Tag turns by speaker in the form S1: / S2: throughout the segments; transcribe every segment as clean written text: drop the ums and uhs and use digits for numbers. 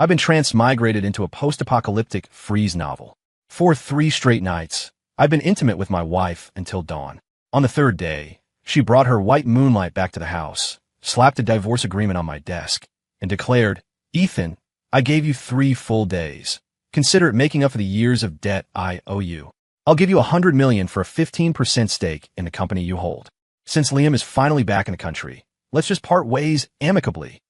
S1: I've been transmigrated into a post-apocalyptic freeze novel. For 3 straight nights, I've been intimate with my wife until dawn. On the 3rd day, she brought her white moonlight back to the house, slapped a divorce agreement on my desk, and declared, "Ethan, I gave you 3 full days. Consider it making up for the years of debt I owe you. I'll give you $100 million for a 15% stake in the company you hold. Since Liam is finally back in the country, let's just part ways amicably."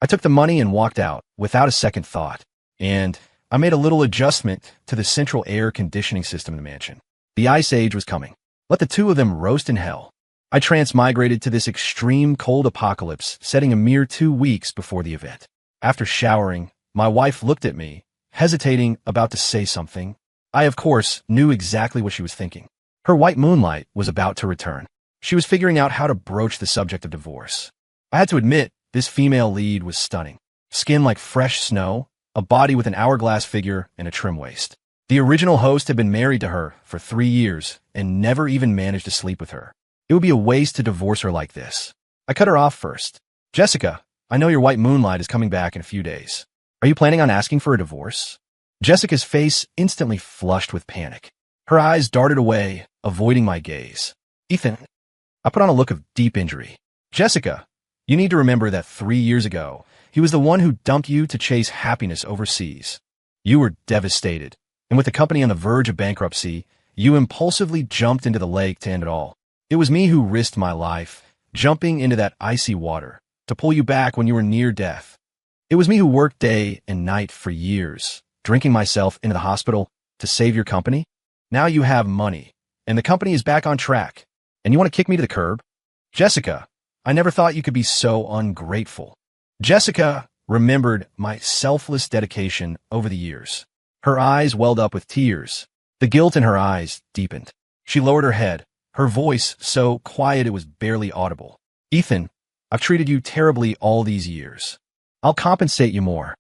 S1: I took the money and walked out without a second thought, and I made a little adjustment to the central air conditioning system in the mansion. The ice age was coming. Let the 2 of them roast in hell. I transmigrated to this extreme cold apocalypse, setting a mere 2 weeks before the event. After showering, my wife looked at me, hesitating, about to say something. I, of course, knew exactly what she was thinking. Her white moonlight was about to return. She was figuring out how to broach the subject of divorce. I had to admit, this female lead was stunning. Skin like fresh snow, a body with an hourglass figure and a trim waist. The original host had been married to her for 3 years and never even managed to sleep with her. It would be a waste to divorce her like this. I cut her off first. "Jessica, I know your white moonlight is coming back in a few days. Are you planning on asking for a divorce?" Jessica's face instantly flushed with panic. Her eyes darted away, avoiding my gaze. "Ethan," I put on a look of deep injury. "Jessica, you need to remember that 3 years ago, he was the one who dumped you to chase happiness overseas. You were devastated, and with the company on the verge of bankruptcy, you impulsively jumped into the lake to end it all. It was me who risked my life, jumping into that icy water, to pull you back when you were near death. It was me who worked day and night for years, drinking myself into the hospital to save your company. Now you have money, and the company is back on track, and you want to kick me to the curb? Jessica, I never thought you could be so ungrateful." Jessica remembered my selfless dedication over the years. Her eyes welled up with tears. The guilt in her eyes deepened. She lowered her head, her voice so quiet it was barely audible. "Ethan, I've treated you terribly all these years. I'll compensate you more."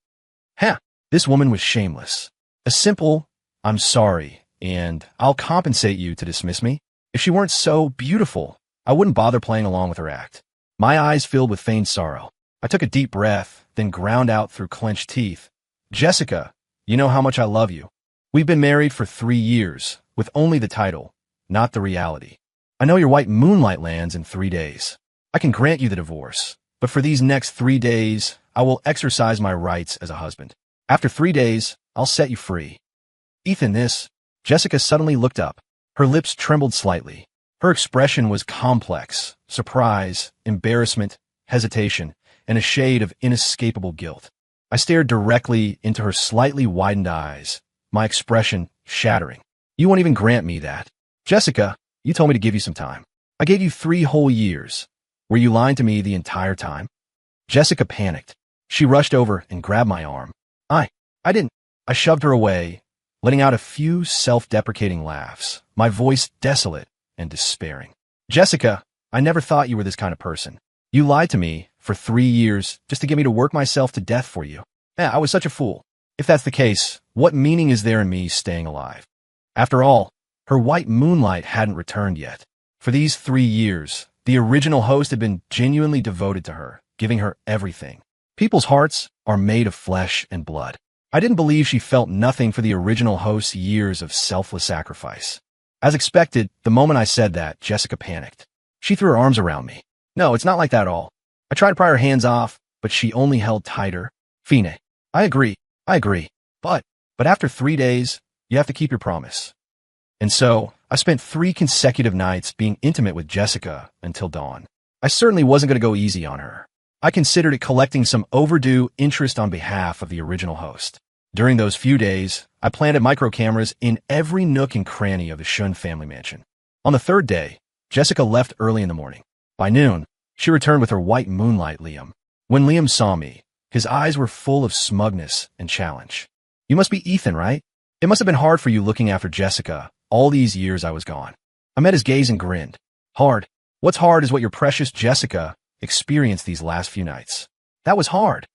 S1: This woman was shameless. A simple, "I'm sorry," and "I'll compensate you" to dismiss me. If she weren't so beautiful, I wouldn't bother playing along with her act. My eyes filled with feigned sorrow. I took a deep breath, then ground out through clenched teeth. "Jessica, you know how much I love you. We've been married for 3 years, with only the title, not the reality. I know your white moonlight lands in 3 days. I can grant you the divorce, but for these next 3 days, I will exercise my rights as a husband. After 3 days, I'll set you free." "Ethan, this..." Jessica suddenly looked up. Her lips trembled slightly. Her expression was complex: surprise, embarrassment, hesitation, and a shade of inescapable guilt. I stared directly into her slightly widened eyes, my expression shattering. "You won't even grant me that. Jessica, you told me to give you some time. I gave you 3 whole years. Were you lying to me the entire time?" Jessica panicked. She rushed over and grabbed my arm. I didn't. I shoved her away, letting out a few self-deprecating laughs, my voice desolate and despairing. "Jessica, I never thought you were this kind of person. You lied to me for 3 years just to get me to work myself to death for you. I was such a fool. If that's the case, what meaning is there in me staying alive?" After all, her white moonlight hadn't returned yet. For these 3 years, the original host had been genuinely devoted to her, giving her everything. People's hearts are made of flesh and blood. I didn't believe she felt nothing for the original host's years of selfless sacrifice. As expected, the moment I said that, Jessica panicked. She threw her arms around me. "No, it's not like that at all." I tried to pry her hands off, but she only held tighter. "Fine, I agree. But after 3 days, you have to keep your promise." And so, I spent 3 consecutive nights being intimate with Jessica until dawn. I certainly wasn't going to go easy on her. I considered it collecting some overdue interest on behalf of the original host. During those few days, I planted micro cameras in every nook and cranny of the Shun family mansion. On the 3rd day, Jessica left early in the morning. By noon, she returned with her white moonlight Liam. When Liam saw me, his eyes were full of smugness and challenge. "You must be Ethan, right? It must have been hard for you looking after Jessica all these years I was gone." I met his gaze and grinned. "Hard? What's hard is what your precious Jessica experienced these last few nights. That was hard."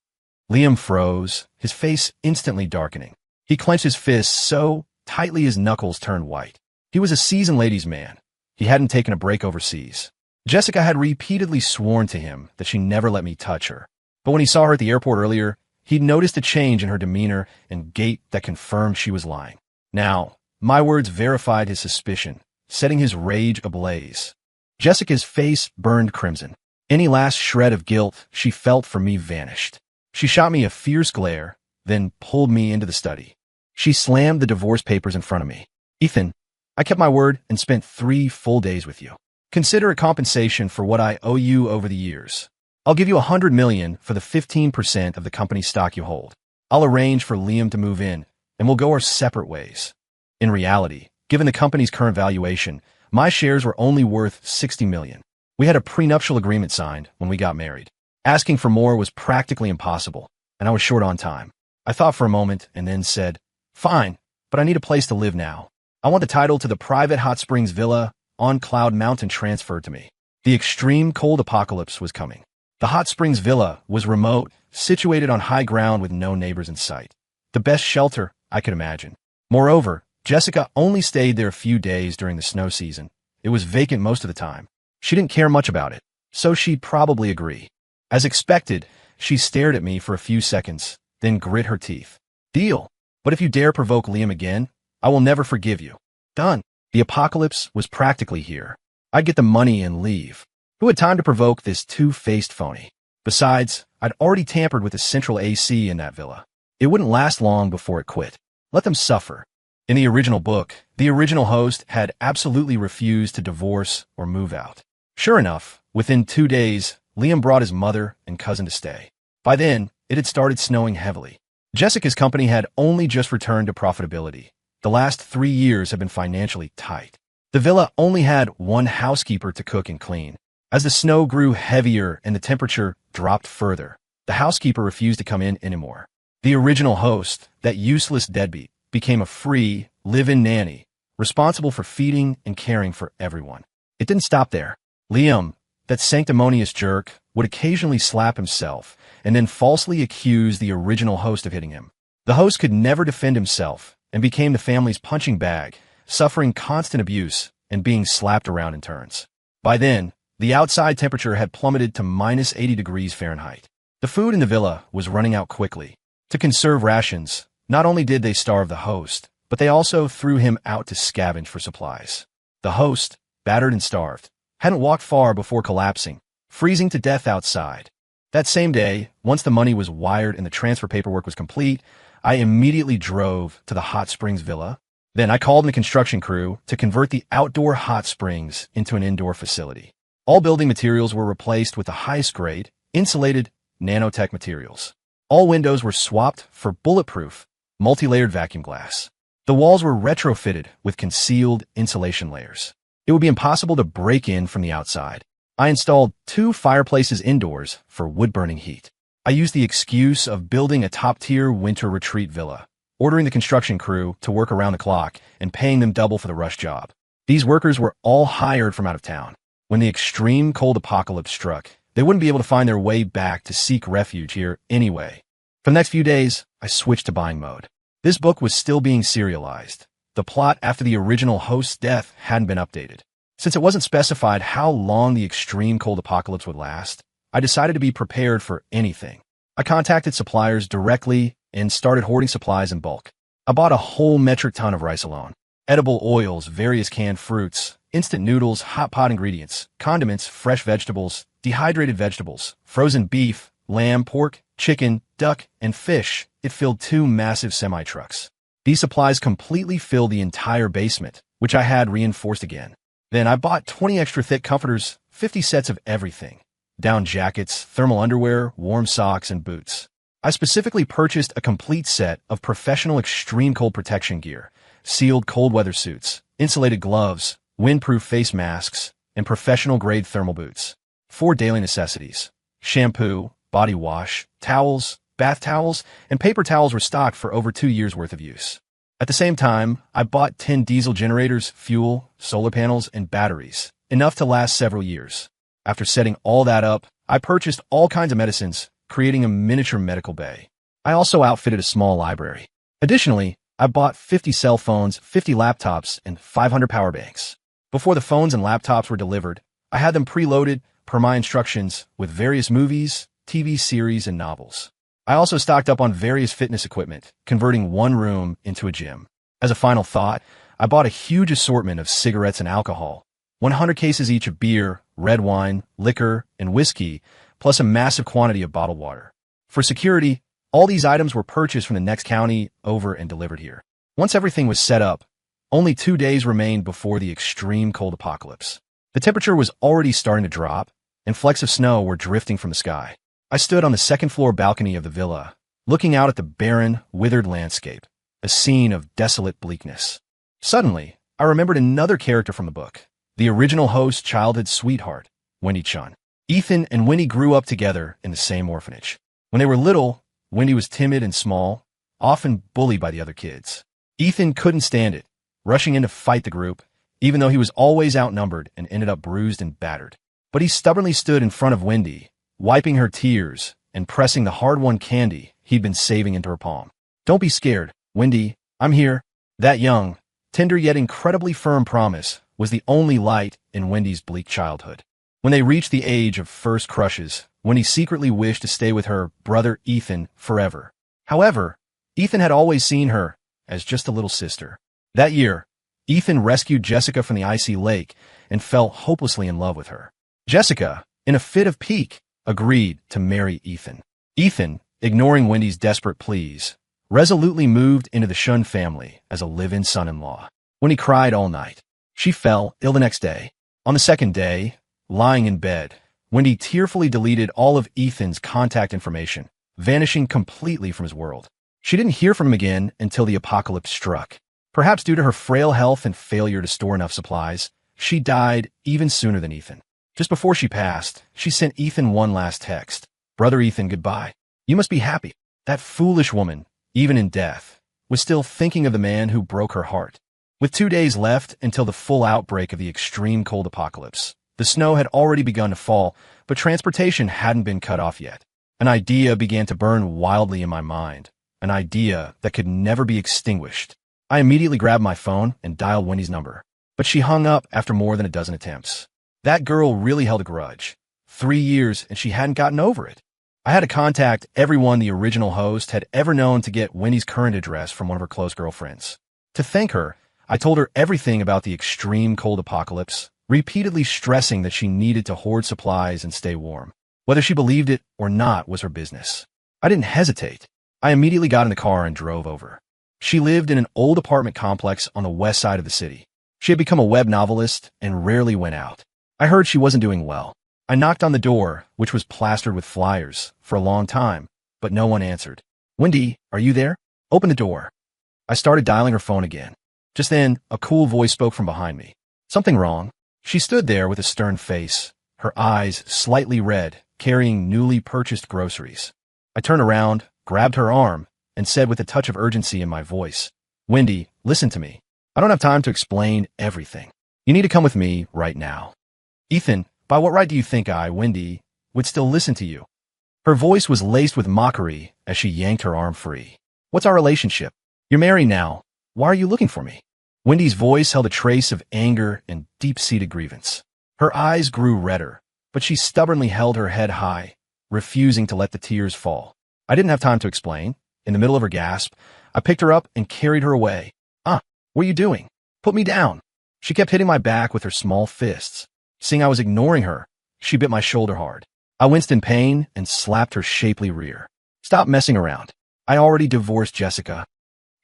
S1: Liam froze, his face instantly darkening. He clenched his fists so tightly his knuckles turned white. He was a seasoned ladies' man. He hadn't taken a break overseas. Jessica had repeatedly sworn to him that she never let me touch her. But when he saw her at the airport earlier, He'd noticed a change in her demeanor and gait that confirmed she was lying. Now, my words verified his suspicion, setting his rage ablaze. Jessica's face burned crimson. Any last shred of guilt she felt for me vanished. She shot me a fierce glare, then pulled me into the study. She slammed the divorce papers in front of me. Ethan, I kept my word and spent 3 full days with you. Consider it compensation for what I owe you over the years. I'll give you $100 million for the 15% of the company stock you hold. I'll arrange for Liam to move in, and we'll go our separate ways. In reality, given the company's current valuation, my shares were only worth $60 million. We had a prenuptial agreement signed when we got married. Asking for more was practically impossible, and I was short on time. I thought for a moment and then said, fine, but I need a place to live now. I want the title to the private hot springs villa on Cloud Mountain transferred to me. The extreme cold apocalypse was coming. The hot springs villa was remote, situated on high ground with no neighbors in sight. The best shelter I could imagine. Moreover, Jessica only stayed there a few days during the snow season. It was vacant most of the time. She didn't care much about it, so she'd probably agree. As expected, she stared at me for a few seconds, then grit her teeth. Deal. But if you dare provoke Liam again, I will never forgive you. Done. The apocalypse was practically here. I'd get the money and leave. Who had time to provoke this two-faced phony? Besides, I'd already tampered with the central AC in that villa. It wouldn't last long before it quit. Let them suffer. In the original book, the original host had absolutely refused to divorce or move out. Sure enough, within 2 days, Liam brought his mother and cousin to stay. By then, it had started snowing heavily. Jessica's company had only just returned to profitability. The last 3 years had been financially tight. The villa only had one housekeeper to cook and clean. As the snow grew heavier and the temperature dropped further, the housekeeper refused to come in anymore. The original host, that useless deadbeat, became a free, live-in nanny, responsible for feeding and caring for everyone. It didn't stop there. Liam, that sanctimonious jerk, would occasionally slap himself and then falsely accuse the original host of hitting him. The host could never defend himself and became the family's punching bag, suffering constant abuse and being slapped around in turns. By then, the outside temperature had plummeted to minus 80 degrees Fahrenheit. The food in the villa was running out quickly. To conserve rations, not only did they starve the host, but they also threw him out to scavenge for supplies. The host, battered and starved, hadn't walked far before collapsing, freezing to death outside. That same day, once the money was wired and the transfer paperwork was complete, I immediately drove to the hot springs villa. Then I called in the construction crew to convert the outdoor hot springs into an indoor facility. All building materials were replaced with the highest grade, insulated, nanotech materials. All windows were swapped for bulletproof, multi-layered vacuum glass. The walls were retrofitted with concealed insulation layers. It would be impossible to break in from the outside. I installed 2 fireplaces indoors for wood-burning heat. I used the excuse of building a top-tier winter retreat villa, ordering the construction crew to work around the clock and paying them double for the rush job. These workers were all hired from out of town. When the extreme cold apocalypse struck, they wouldn't be able to find their way back to seek refuge here anyway. For the next few days, I switched to buying mode. This book was still being serialized. The plot after the original host's death hadn't been updated. Since it wasn't specified how long the extreme cold apocalypse would last, I decided to be prepared for anything. I contacted suppliers directly and started hoarding supplies in bulk. I bought a whole metric ton of rice alone, edible oils, various canned fruits, instant noodles, hot pot ingredients, condiments, fresh vegetables, dehydrated vegetables, frozen beef, lamb, pork, chicken, duck, and fish. It filled 2 massive semi-trucks. These supplies completely filled the entire basement, which I had reinforced again. Then I bought 20 extra thick comforters, 50 sets of everything. Down jackets, thermal underwear, warm socks, and boots. I specifically purchased a complete set of professional extreme cold protection gear, sealed cold weather suits, insulated gloves, windproof face masks, and professional-grade thermal boots. 4 daily necessities: shampoo, body wash, towels, bath towels, and paper towels were stocked for over 2 years' worth of use. At the same time, I bought 10 diesel generators, fuel, solar panels, and batteries, enough to last several years. After setting all that up, I purchased all kinds of medicines, creating a miniature medical bay. I also outfitted a small library. Additionally, I bought 50 cell phones, 50 laptops, and 500 power banks. Before the phones and laptops were delivered, I had them preloaded, per my instructions, with various movies, TV series, and novels. I also stocked up on various fitness equipment, converting one room into a gym. As a final thought, I bought a huge assortment of cigarettes and alcohol, 100 cases each of beer, red wine, liquor, and whiskey, plus a massive quantity of bottled water. For security, all these items were purchased from the next county over and delivered here. Once everything was set up, only 2 days remained before the extreme cold apocalypse. The temperature was already starting to drop, and flecks of snow were drifting from the sky. I stood on the second-floor balcony of the villa, looking out at the barren, withered landscape, a scene of desolate bleakness. Suddenly, I remembered another character from the book, the original host's childhood sweetheart, Wendy Chun. Ethan and Wendy grew up together in the same orphanage. When they were little, Wendy was timid and small, often bullied by the other kids. Ethan couldn't stand it, rushing in to fight the group, even though he was always outnumbered and ended up bruised and battered. But he stubbornly stood in front of Wendy, wiping her tears and pressing the hard-won candy he'd been saving into her palm. "Don't be scared, Wendy, I'm here." That young, tender yet incredibly firm promise was the only light in Wendy's bleak childhood. When they reached the age of first crushes, Wendy secretly wished to stay with her brother Ethan forever. However, Ethan had always seen her as just a little sister. That year, Ethan rescued Jessica from the icy lake and fell hopelessly in love with her. Jessica, in a fit of pique, agreed to marry Ethan. Ethan, ignoring Wendy's desperate pleas, resolutely moved into the Shun family as a live-in son-in-law. Wendy cried all night. She fell ill the next day. On the second day, lying in bed, Wendy tearfully deleted all of Ethan's contact information, vanishing completely from his world. She didn't hear from him again until the apocalypse struck. Perhaps due to her frail health and failure to store enough supplies, she died even sooner than Ethan. Just before she passed, she sent Ethan one last text. "Brother Ethan, goodbye. You must be happy." That foolish woman, even in death, was still thinking of the man who broke her heart. With 2 days left until the full outbreak of the extreme cold apocalypse, the snow had already begun to fall, but transportation hadn't been cut off yet. An idea began to burn wildly in my mind, an idea that could never be extinguished. I immediately grabbed my phone and dialed Wendy's number, but she hung up after more than a dozen attempts. That girl really held a grudge. 3 years and she hadn't gotten over it. I had to contact everyone the original host had ever known to get Wendy's current address from one of her close girlfriends. To thank her, I told her everything about the extreme cold apocalypse, repeatedly stressing that she needed to hoard supplies and stay warm. Whether she believed it or not was her business. I didn't hesitate. I immediately got in the car and drove over. She lived in an old apartment complex on the west side of the city. She had become a web novelist and rarely went out. I heard she wasn't doing well. I knocked on the door, which was plastered with flyers, for a long time, but no one answered. "Wendy, are you there? Open the door." I started dialing her phone again. Just then, a cool voice spoke from behind me. "Something wrong?" She stood there with a stern face, her eyes slightly red, carrying newly purchased groceries. I turned around, grabbed her arm, and said with a touch of urgency in my voice, "Wendy, listen to me. I don't have time to explain everything. You need to come with me right now." "Ethan, by what right do you think I, Wendy, would still listen to you?" Her voice was laced with mockery as she yanked her arm free. "What's our relationship? You're married now. Why are you looking for me?" Wendy's voice held a trace of anger and deep-seated grievance. Her eyes grew redder, but she stubbornly held her head high, refusing to let the tears fall. I didn't have time to explain. In the middle of her gasp, I picked her up and carried her away. What are you doing? Put me down." She kept hitting my back with her small fists. Seeing I was ignoring her, she bit my shoulder hard. I winced in pain and slapped her shapely rear. "Stop messing around. I already divorced Jessica."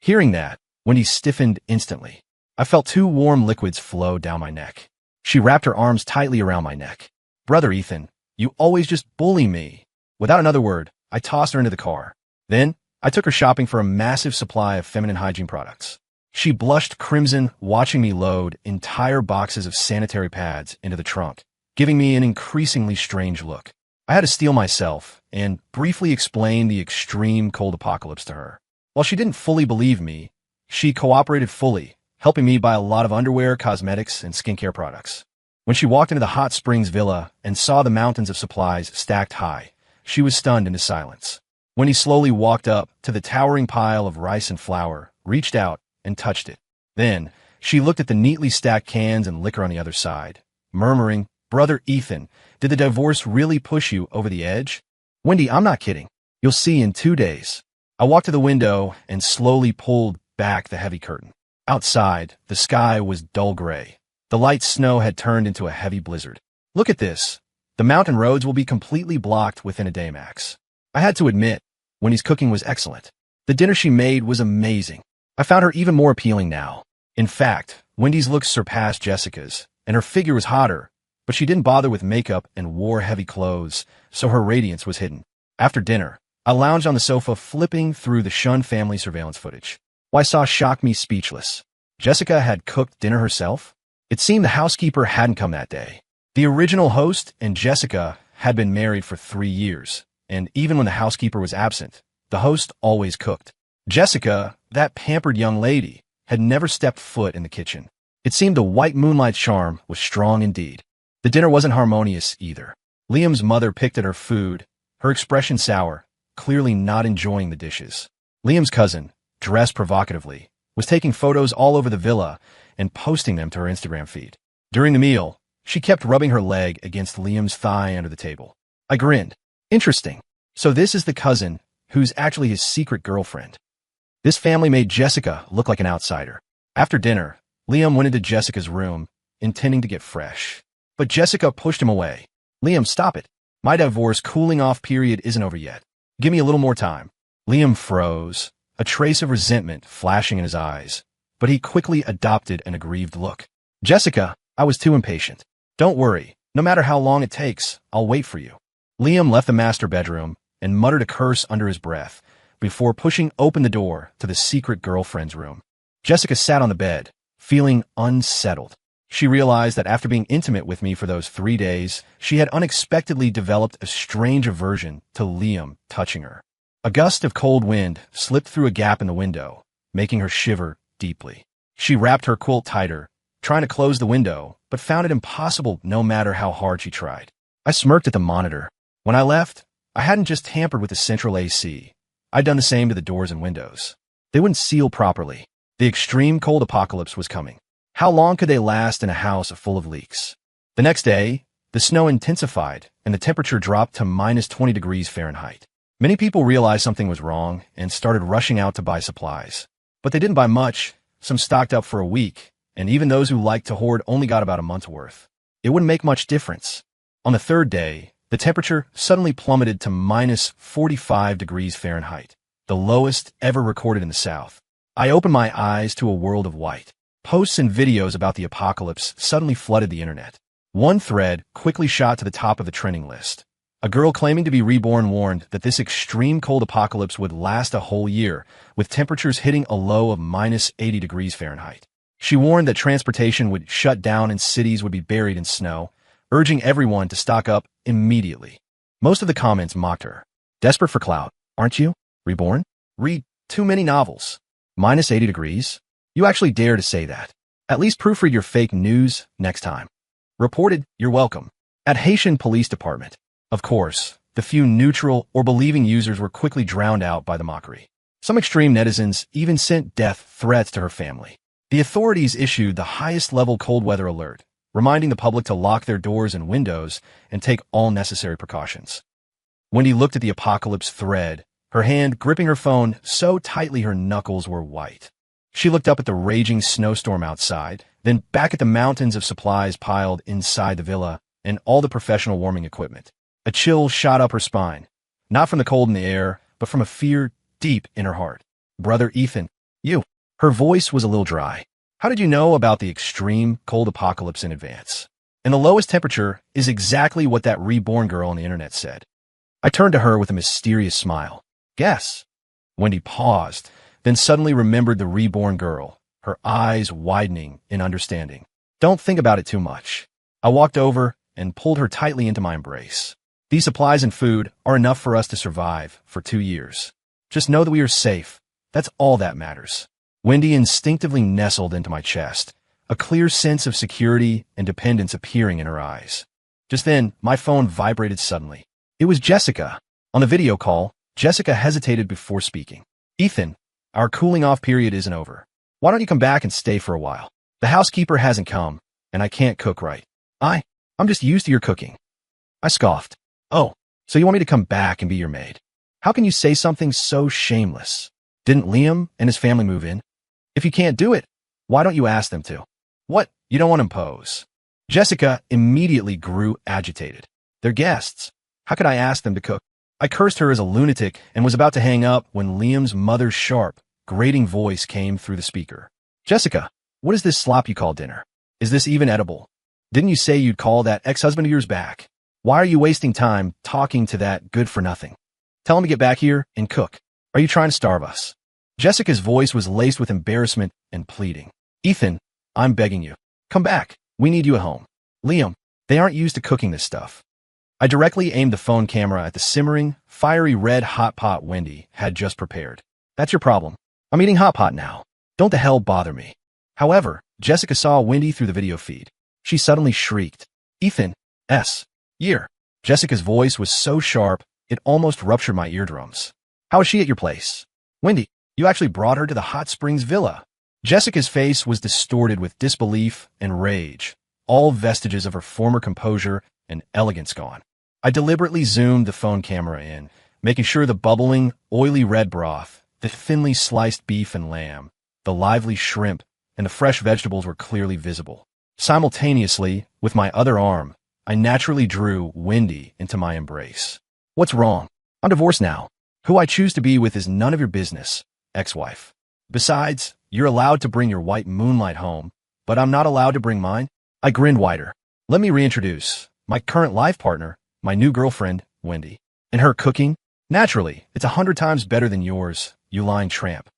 S1: Hearing that, Wendy stiffened instantly. I felt 2 warm liquids flow down my neck. She wrapped her arms tightly around my neck. "Brother Ethan, you always just bully me." Without another word, I tossed her into the car. Then, I took her shopping for a massive supply of feminine hygiene products. She blushed crimson, watching me load entire boxes of sanitary pads into the trunk, giving me an increasingly strange look. I had to steel myself and briefly explain the extreme cold apocalypse to her. While she didn't fully believe me, she cooperated fully, helping me buy a lot of underwear, cosmetics, and skincare products. When she walked into the Hot Springs villa and saw the mountains of supplies stacked high, she was stunned into silence. When he slowly walked up to the towering pile of rice and flour, reached out, and touched it. Then, she looked at the neatly stacked cans and liquor on the other side, murmuring, "Brother Ethan, did the divorce really push you over the edge?" "Wendy, I'm not kidding. You'll see in 2 days. I walked to the window and slowly pulled back the heavy curtain. Outside, the sky was dull gray. The light snow had turned into a heavy blizzard. Look at this. The mountain roads will be completely blocked within a day max. I had to admit, Wendy's cooking was excellent. The dinner she made was amazing. I found her even more appealing now. In fact, Wendy's looks surpassed Jessica's, and her figure was hotter, but she didn't bother with makeup and wore heavy clothes, so her radiance was hidden. After dinner, I lounged on the sofa flipping through the Shun family surveillance footage. What I saw shocked me speechless. Jessica had cooked dinner herself? It seemed the housekeeper hadn't come that day. The original host and Jessica had been married for 3 years, and even when the housekeeper was absent, the host always cooked. Jessica, that pampered young lady, had never stepped foot in the kitchen. It seemed the white moonlight charm was strong indeed. The dinner wasn't harmonious either. Liam's mother picked at her food, her expression sour, clearly not enjoying the dishes. Liam's cousin, dressed provocatively, was taking photos all over the villa and posting them to her Instagram feed. During the meal, she kept rubbing her leg against Liam's thigh under the table. I grinned. Interesting. So this is the cousin who's actually his secret girlfriend. This family made Jessica look like an outsider. After dinner, Liam went into Jessica's room, intending to get fresh. But Jessica pushed him away. Liam, stop it. My divorce cooling-off period isn't over yet. Give me a little more time. Liam froze, a trace of resentment flashing in his eyes, but he quickly adopted an aggrieved look. Jessica, I was too impatient. Don't worry. No matter how long it takes, I'll wait for you. Liam left the master bedroom and muttered a curse under his breath before pushing open the door to the secret girlfriend's room. Jessica sat on the bed, feeling unsettled. She realized that after being intimate with me for those 3 days, she had unexpectedly developed a strange aversion to Liam touching her. A gust of cold wind slipped through a gap in the window, making her shiver deeply. She wrapped her quilt tighter, trying to close the window, but found it impossible no matter how hard she tried. I smirked at the monitor. When I left, I hadn't just tampered with the central AC. I'd done the same to the doors and windows. They wouldn't seal properly. The extreme cold apocalypse was coming. How long could they last in a house full of leaks? The next day, the snow intensified and the temperature dropped to minus 20 degrees Fahrenheit. Many people realized something was wrong and started rushing out to buy supplies. But they didn't buy much. Some stocked up for a week, and even those who liked to hoard only got about a month's worth. It wouldn't make much difference. On the third day, the temperature suddenly plummeted to minus 45 degrees Fahrenheit, the lowest ever recorded in the South. I opened my eyes to a world of white. Posts and videos about the apocalypse suddenly flooded the internet. One thread quickly shot to the top of the trending list. A girl claiming to be reborn warned that this extreme cold apocalypse would last a whole year, with temperatures hitting a low of minus 80 degrees Fahrenheit. She warned that transportation would shut down and cities would be buried in snow, urging everyone to stock up immediately. Most of the comments mocked her. Desperate for clout, aren't you? Reborn? Read too many novels. Minus 80 degrees? You actually dare to say that. At least proofread your fake news next time. Reported, you're welcome. At Haitian Police Department. Of course, the few neutral or believing users were quickly drowned out by the mockery. Some extreme netizens even sent death threats to her family. The authorities issued the highest-level cold weather alert, reminding the public to lock their doors and windows and take all necessary precautions. Wendy looked at the apocalypse thread, her hand gripping her phone so tightly her knuckles were white. She looked up at the raging snowstorm outside, then back at the mountains of supplies piled inside the villa and all the professional warming equipment. A chill shot up her spine, not from the cold in the air, but from a fear deep in her heart. Brother Ethan, you. Her voice was a little dry. How did you know about the extreme cold apocalypse in advance? And the lowest temperature is exactly what that reborn girl on the internet said. I turned to her with a mysterious smile. Guess. Wendy paused, then suddenly remembered the reborn girl, her eyes widening in understanding. Don't think about it too much. I walked over and pulled her tightly into my embrace. These supplies and food are enough for us to survive for 2 years. Just know that we are safe. That's all that matters. Wendy instinctively nestled into my chest, a clear sense of security and dependence appearing in her eyes. Just then, my phone vibrated suddenly. It was Jessica. On the video call, Jessica hesitated before speaking. Ethan, our cooling-off period isn't over. Why don't you come back and stay for a while? The housekeeper hasn't come, and I can't cook right. I'm just used to your cooking. I scoffed. Oh, so you want me to come back and be your maid? How can you say something so shameless? Didn't Liam and his family move in? If you can't do it, why don't you ask them to? What? You don't want to impose? Jessica immediately grew agitated. They're guests. How could I ask them to cook? I cursed her as a lunatic and was about to hang up when Liam's mother's sharp, grating voice came through the speaker. Jessica, what is this slop you call dinner? Is this even edible? Didn't you say you'd call that ex-husband of yours back? Why are you wasting time talking to that good-for-nothing? Tell him to get back here and cook. Are you trying to starve us? Jessica's voice was laced with embarrassment and pleading. Ethan, I'm begging you. Come back. We need you at home. Liam, they aren't used to cooking this stuff. I directly aimed the phone camera at the simmering, fiery red hot pot Wendy had just prepared. That's your problem. I'm eating hot pot now. Don't the hell bother me. However, Jessica saw Wendy through the video feed. She suddenly shrieked. Ethan, year. Jessica's voice was so sharp, it almost ruptured my eardrums. How is she at your place? Wendy, you actually brought her to the Hot Springs Villa. Jessica's face was distorted with disbelief and rage, all vestiges of her former composure and elegance gone. I deliberately zoomed the phone camera in, making sure the bubbling, oily red broth, the thinly sliced beef and lamb, the lively shrimp, and the fresh vegetables were clearly visible. Simultaneously, with my other arm, I naturally drew Wendy into my embrace. What's wrong? I'm divorced now. Who I choose to be with is none of your business, ex-wife. Besides, you're allowed to bring your white moonlight home, but I'm not allowed to bring mine. I grinned wider. Let me reintroduce my current life partner, my new girlfriend, Wendy. And her cooking? Naturally, it's 100 times better than yours, you lying tramp.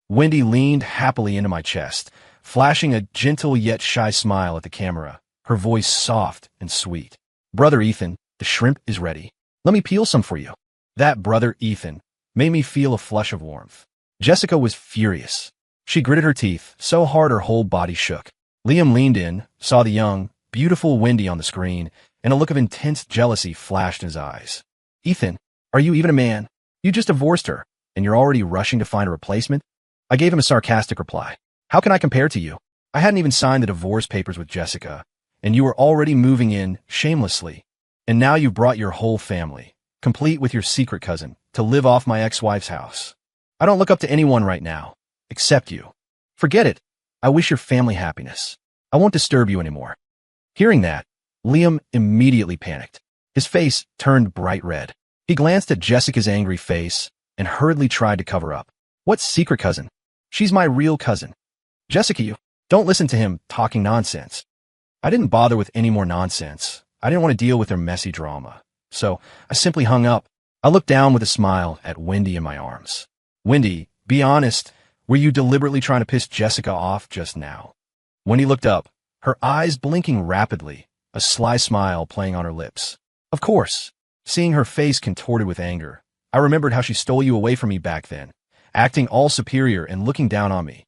S1: Wendy leaned happily into my chest, flashing a gentle yet shy smile at the camera, her voice soft and sweet. Brother Ethan, the shrimp is ready. Let me peel some for you. That brother Ethan made me feel a flush of warmth. Jessica was furious. She gritted her teeth so hard her whole body shook. Liam leaned in, saw the young, beautiful Wendy on the screen, and a look of intense jealousy flashed in his eyes. Ethan, are you even a man? You just divorced her, and you're already rushing to find a replacement? I gave him a sarcastic reply. How can I compare to you? I hadn't even signed the divorce papers with Jessica, and you were already moving in shamelessly. And now you've brought your whole family, complete with your secret cousin, to live off my ex-wife's house. I don't look up to anyone right now, except you. Forget it. I wish your family happiness. I won't disturb you anymore. Hearing that, Liam immediately panicked. His face turned bright red. He glanced at Jessica's angry face and hurriedly tried to cover up. What secret cousin? She's my real cousin. Jessica, you don't listen to him talking nonsense. I didn't bother with any more nonsense. I didn't want to deal with their messy drama. So I simply hung up. I looked down with a smile at Wendy in my arms. Wendy, be honest. Were you deliberately trying to piss Jessica off just now? Wendy looked up, her eyes blinking rapidly, a sly smile playing on her lips. Of course. Seeing her face contorted with anger, I remembered how she stole you away from me back then, acting all superior and looking down on me.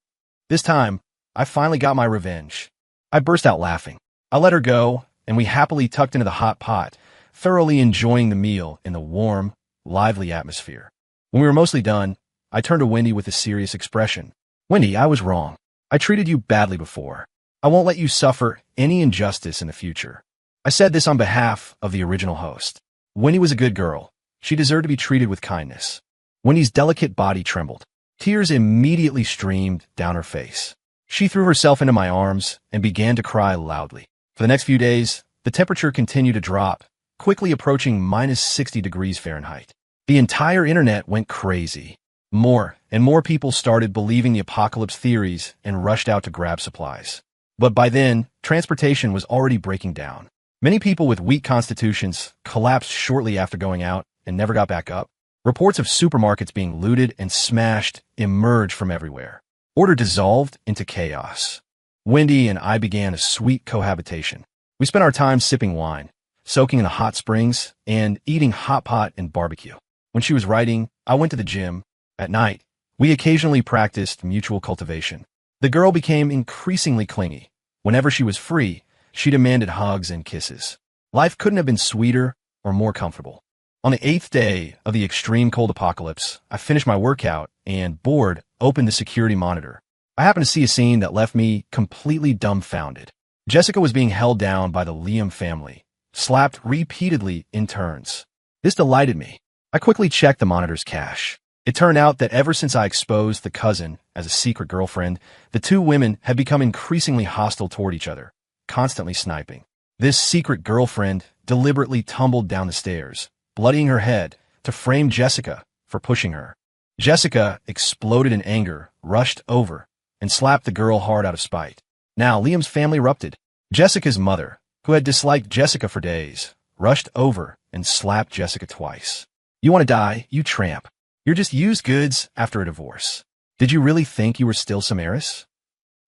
S1: This time, I finally got my revenge. I burst out laughing. I let her go, and we happily tucked into the hot pot, thoroughly enjoying the meal in the warm, lively atmosphere. When we were mostly done, I turned to Wendy with a serious expression. Wendy, I was wrong. I treated you badly before. I won't let you suffer any injustice in the future. I said this on behalf of the original host. Wendy was a good girl. She deserved to be treated with kindness. Wendy's delicate body trembled. Tears immediately streamed down her face. She threw herself into my arms and began to cry loudly. For the next few days, the temperature continued to drop, quickly approaching minus 60 degrees Fahrenheit. The entire internet went crazy. More and more people started believing the apocalypse theories and rushed out to grab supplies. But by then, transportation was already breaking down. Many people with weak constitutions collapsed shortly after going out and never got back up. Reports of supermarkets being looted and smashed emerged from everywhere. Order dissolved into chaos. Wendy and I began a sweet cohabitation. We spent our time sipping wine, soaking in the hot springs, and eating hot pot and barbecue. When she was writing, I went to the gym. At night, we occasionally practiced mutual cultivation. The girl became increasingly clingy. Whenever she was free, she demanded hugs and kisses. Life couldn't have been sweeter or more comfortable. On the 8th day of the extreme cold apocalypse, I finished my workout and, bored, opened the security monitor. I happened to see a scene that left me completely dumbfounded. Jessica was being held down by the Liam family, slapped repeatedly in turns. This delighted me. I quickly checked the monitor's cache. It turned out that ever since I exposed the cousin as a secret girlfriend, the two women had become increasingly hostile toward each other, constantly sniping. This secret girlfriend deliberately tumbled down the stairs, bloodying her head, to frame Jessica for pushing her. Jessica exploded in anger, rushed over, and slapped the girl hard out of spite. Now Liam's family erupted. Jessica's mother, who had disliked Jessica for days, rushed over and slapped Jessica twice. "You want to die, you tramp. You're just used goods after a divorce. Did you really think you were still Samaris?"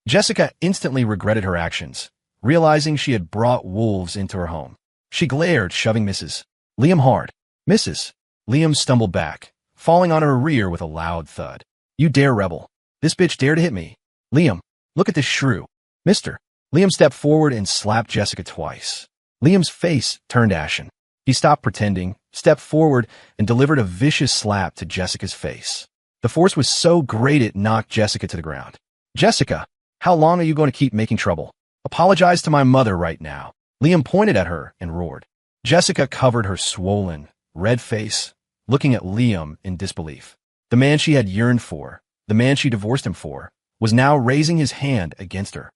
S1: Jessica instantly regretted her actions, realizing she had brought wolves into her home. She glared, shoving Mrs. Liam hard. "Mrs." Liam stumbled back, falling on her rear with a loud thud. "You dare rebel. This bitch dared to hit me. Liam, look at this shrew. Mister." Liam stepped forward and slapped Jessica twice. Liam's face turned ashen. He stopped pretending, stepped forward, and delivered a vicious slap to Jessica's face. The force was so great it knocked Jessica to the ground. "Jessica, how long are you going to keep making trouble? Apologize to my mother right now." Liam pointed at her and roared. Jessica covered her swollen, red face, looking at Liam in disbelief. The man she had yearned for, the man she divorced him for, was now raising his hand against her.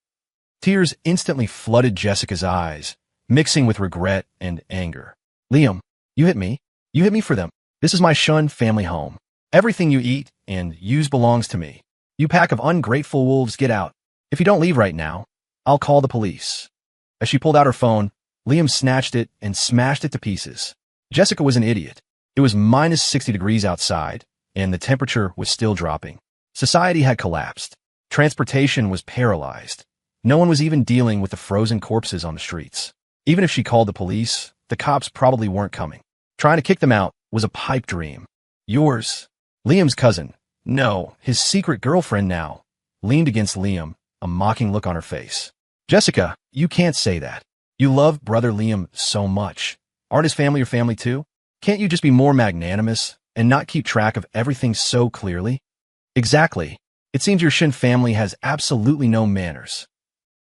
S1: Tears instantly flooded Jessica's eyes, mixing with regret and anger. "Liam, you hit me. You hit me for them. This is my shunned family home. Everything you eat and use belongs to me. You pack of ungrateful wolves, get out. If you don't leave right now, I'll call the police." As she pulled out her phone, Liam snatched it and smashed it to pieces. Jessica was an idiot. It was minus 60 degrees outside, and the temperature was still dropping. Society had collapsed. Transportation was paralyzed. No one was even dealing with the frozen corpses on the streets. Even if she called the police, the cops probably weren't coming. Trying to kick them out was a pipe dream. "Yours." Liam's cousin, no, his secret girlfriend now, leaned against Liam, a mocking look on her face. "Jessica, you can't say that. You love brother Liam so much. Aren't his family your family too? Can't you just be more magnanimous and not keep track of everything so clearly?" "Exactly. It seems your Shin family has absolutely no manners."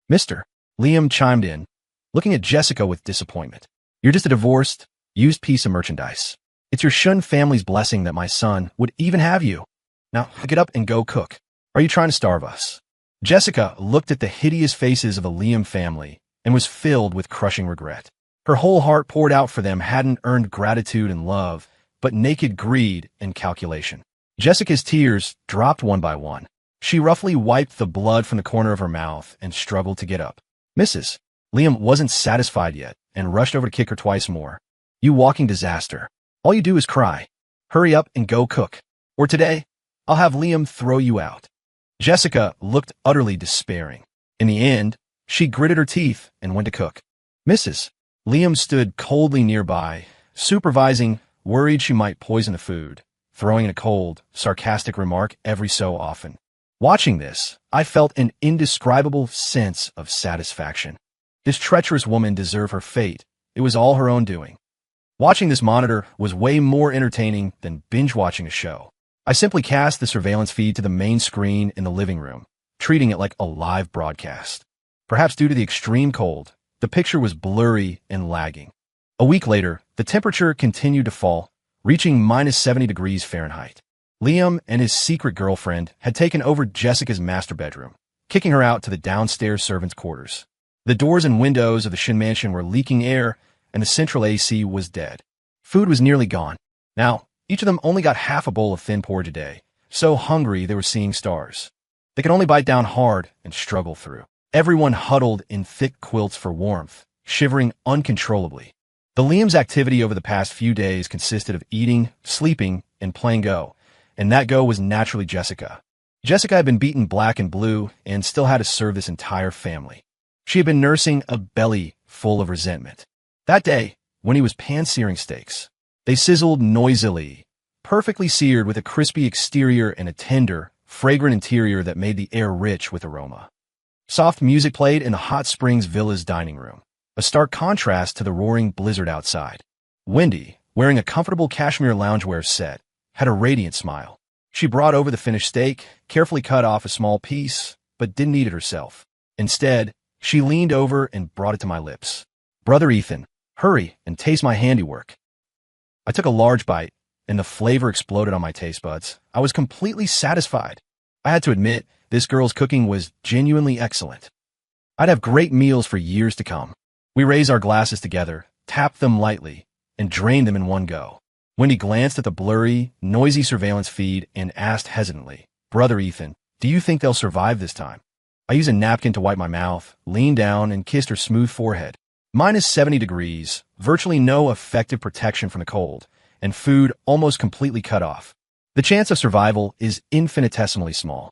S1: "Mister," Liam chimed in, looking at Jessica with disappointment. "You're just a divorced, used piece of merchandise. It's your Shun family's blessing that my son would even have you. Now, get up and go cook. Are you trying to starve us?" Jessica looked at the hideous faces of the Liam family and was filled with crushing regret. Her whole heart poured out for them hadn't earned gratitude and love, but naked greed and calculation. Jessica's tears dropped one by one. She roughly wiped the blood from the corner of her mouth and struggled to get up. "Mrs." Liam wasn't satisfied yet and rushed over to kick her twice more. "You walking disaster. All you do is cry. Hurry up and go cook. Or today, I'll have Liam throw you out." Jessica looked utterly despairing. In the end, she gritted her teeth and went to cook. "Mrs." Liam stood coldly nearby, supervising, worried she might poison the food, throwing in a cold, sarcastic remark every so often. Watching this, I felt an indescribable sense of satisfaction. This treacherous woman deserved her fate. It was all her own doing. Watching this monitor was way more entertaining than binge-watching a show. I simply cast the surveillance feed to the main screen in the living room, treating it like a live broadcast. Perhaps due to the extreme cold, the picture was blurry and lagging. A week later, the temperature continued to fall, reaching minus 70 degrees Fahrenheit. Liam and his secret girlfriend had taken over Jessica's master bedroom, kicking her out to the downstairs servants' quarters. The doors and windows of the Shin mansion were leaking air, and the central AC was dead. Food was nearly gone. Now, each of them only got half a bowl of thin porridge a day, so hungry they were seeing stars. They could only bite down hard and struggle through. Everyone huddled in thick quilts for warmth, shivering uncontrollably. The Liam's activity over the past few days consisted of eating, sleeping, and playing Go, and that Go was naturally Jessica. Jessica had been beaten black and blue and still had to serve this entire family. She had been nursing a belly full of resentment. That day, when he was pan-searing steaks, they sizzled noisily, perfectly seared with a crispy exterior and a tender, fragrant interior that made the air rich with aroma. Soft music played in the Hot Springs Villa's dining room, a stark contrast to the roaring blizzard outside. Wendy, wearing a comfortable cashmere loungewear set, had a radiant smile. She brought over the finished steak, carefully cut off a small piece, but didn't eat it herself. Instead, she leaned over and brought it to my lips. "Brother Ethan, hurry and taste my handiwork." I took a large bite, and the flavor exploded on my taste buds. I was completely satisfied. I had to admit, this girl's cooking was genuinely excellent. I'd have great meals for years to come. We raised our glasses together, tapped them lightly, and drained them in one go. Wendy glanced at the blurry, noisy surveillance feed and asked hesitantly, "Brother Ethan, do you think they'll survive this time?" I used a napkin to wipe my mouth, leaned down, and kissed her smooth forehead. -70 degrees, virtually no effective protection from the cold, and food almost completely cut off. The chance of survival is infinitesimally small.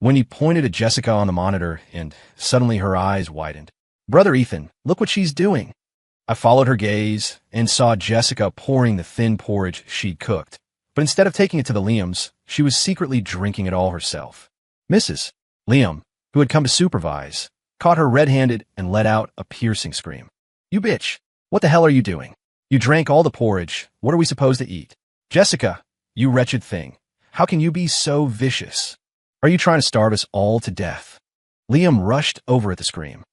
S1: Wendy pointed at Jessica on the monitor, and suddenly her eyes widened. "Brother Ethan, look what she's doing." I followed her gaze and saw Jessica pouring the thin porridge she'd cooked. But instead of taking it to the Liams, she was secretly drinking it all herself. Mrs. Liam, who had come to supervise, caught her red-handed and let out a piercing scream. "You bitch! What the hell are you doing? You drank all the porridge. What are we supposed to eat?" "Jessica, you wretched thing. How can you be so vicious? Are you trying to starve us all to death?" Liam rushed over at the scream.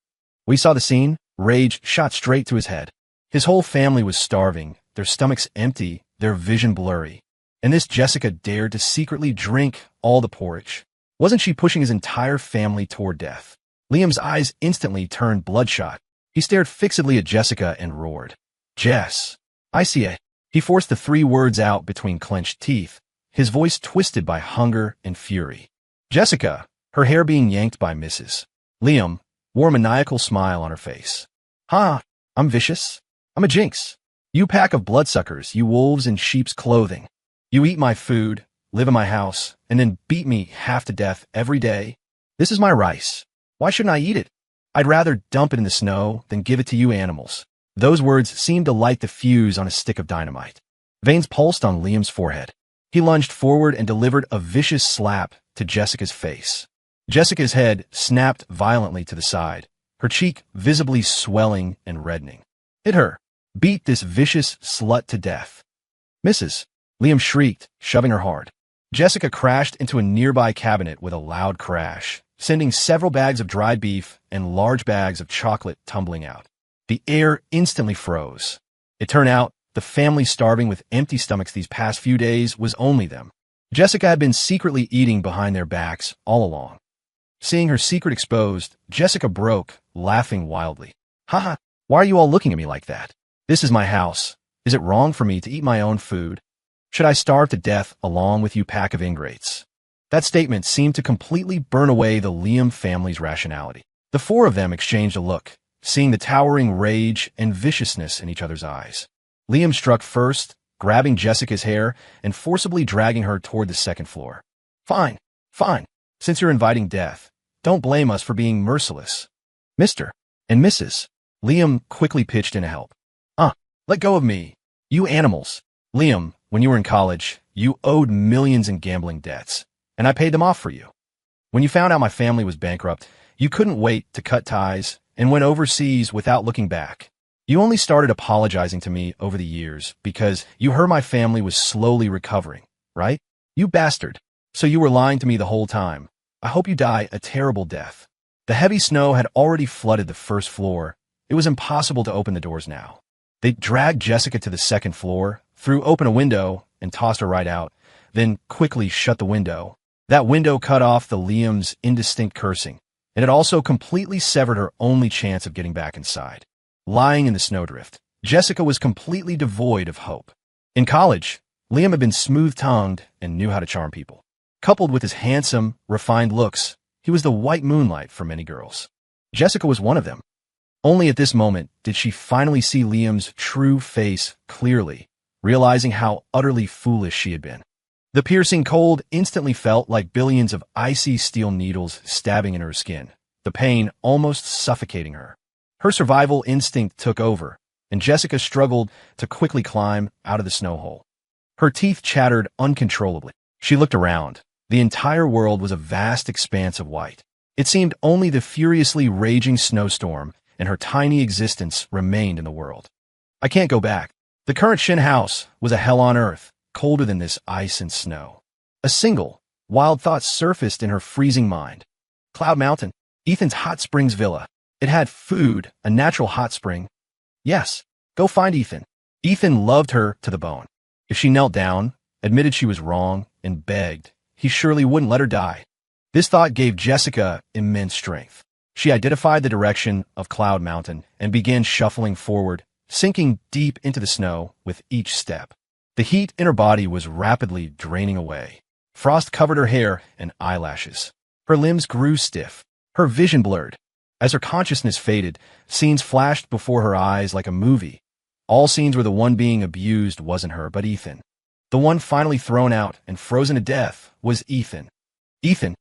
S1: We saw the scene. Rage shot straight to his head. His whole family was starving, their stomachs empty, their vision blurry. And this Jessica dared to secretly drink all the porridge. Wasn't she pushing his entire family toward death? Liam's eyes instantly turned bloodshot. He stared fixedly at Jessica and roared, "Jess, I see it." He forced the 3 words out between clenched teeth, his voice twisted by hunger and fury. Jessica, her hair being yanked by Mrs. Liam, wore a maniacal smile on her face. "Ha, I'm vicious. I'm a jinx. You pack of bloodsuckers, you wolves in sheep's clothing. You eat my food, live in my house, and then beat me half to death every day. This is my rice. Why shouldn't I eat it? I'd rather dump it in the snow than give it to you animals." Those words seemed to light the fuse on a stick of dynamite. Veins pulsed on Liam's forehead. He lunged forward and delivered a vicious slap to Jessica's face. Jessica's head snapped violently to the side, her cheek visibly swelling and reddening. "Hit her. Beat this vicious slut to death." "Mrs. Liam shrieked, shoving her hard. Jessica crashed into a nearby cabinet with a loud crash, sending several bags of dried beef and large bags of chocolate tumbling out. The air instantly froze. It turned out the family starving with empty stomachs these past few days was only them. Jessica had been secretly eating behind their backs all along. Seeing her secret exposed, Jessica broke, laughing wildly. "Haha, why are you all looking at me like that? This is my house. Is it wrong for me to eat my own food? Should I starve to death along with you pack of ingrates?" That statement seemed to completely burn away the Liam family's rationality. The 4 of them exchanged a look, seeing the towering rage and viciousness in each other's eyes. Liam struck first, grabbing Jessica's hair and forcibly dragging her toward the 2nd floor. Fine. Since you're inviting death, don't blame us for being merciless. Mr. and Mrs. Liam quickly pitched in to help. Let go of me. You animals. Liam, when you were in college, you owed millions in gambling debts, and I paid them off for you. When you found out my family was bankrupt, you couldn't wait to cut ties and went overseas without looking back. You only started apologizing to me over the years because you heard my family was slowly recovering, right? You bastard. So you were lying to me the whole time. I hope you die a terrible death. The heavy snow had already flooded the 1st floor. It was impossible to open the doors now. They dragged Jessica to the 2nd floor, threw open a window, and tossed her right out, then quickly shut the window. That window cut off the Liam's indistinct cursing, and it also completely severed her only chance of getting back inside. Lying in the snowdrift, Jessica was completely devoid of hope. In college, Liam had been smooth-tongued and knew how to charm people. Coupled with his handsome, refined looks, he was the white moonlight for many girls. Jessica was one of them. Only at this moment did she finally see Liam's true face clearly, realizing how utterly foolish she had been. The piercing cold instantly felt like billions of icy steel needles stabbing into her skin, the pain almost suffocating her. Her survival instinct took over, and Jessica struggled to quickly climb out of the snow hole. Her teeth chattered uncontrollably. She looked around. The entire world was a vast expanse of white. It seemed only the furiously raging snowstorm and her tiny existence remained in the world. I can't go back. The current Shin house was a hell on earth, colder than this ice and snow. A single, wild thought surfaced in her freezing mind. Cloud Mountain, Ethan's hot springs villa. It had food, a natural hot spring. Yes, go find Ethan. Ethan loved her to the bone. If she knelt down, admitted she was wrong, and begged he surely wouldn't let her die. This thought gave Jessica immense strength. She identified the direction of Cloud Mountain and began shuffling forward, sinking deep into the snow with each step. The heat in her body was rapidly draining away. Frost covered her hair and eyelashes. Her limbs grew stiff, her vision blurred. As her consciousness faded, scenes flashed before her eyes like a movie. All scenes where the one being abused wasn't her, but Ethan. The one finally thrown out and frozen to death was Ethan. Ethan,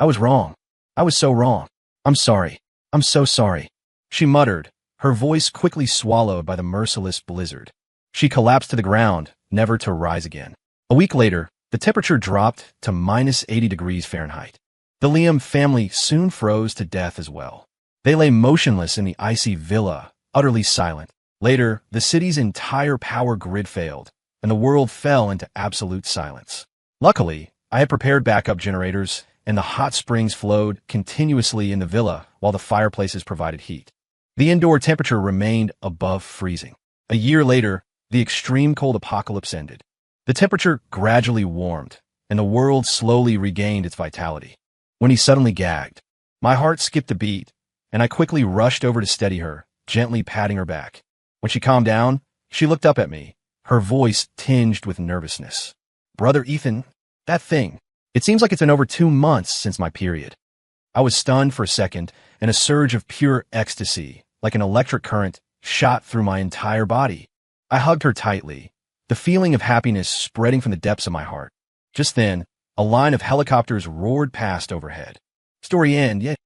S1: I was wrong. I was so wrong. I'm sorry. I'm so sorry. She muttered, her voice quickly swallowed by the merciless blizzard. She collapsed to the ground, never to rise again. A week later, the temperature dropped to minus 80 degrees Fahrenheit. The Liam family soon froze to death as well. They lay motionless in the icy villa, utterly silent. Later, the city's entire power grid failed, and the world fell into absolute silence. Luckily, I had prepared backup generators, and the hot springs flowed continuously in the villa while the fireplaces provided heat. The indoor temperature remained above freezing. A year later, the extreme cold apocalypse ended. The temperature gradually warmed, and the world slowly regained its vitality. When he suddenly gagged, my heart skipped a beat, and I quickly rushed over to steady her, gently patting her back. When she calmed down, she looked up at me, her voice tinged with nervousness. "Brother Ethan, that thing. It seems like it's been over 2 months since my period." I was stunned for a second, and a surge of pure ecstasy, like an electric current, shot through my entire body. I hugged her tightly, the feeling of happiness spreading from the depths of my heart. Just then, a line of helicopters roared past overhead. Story end, yeah.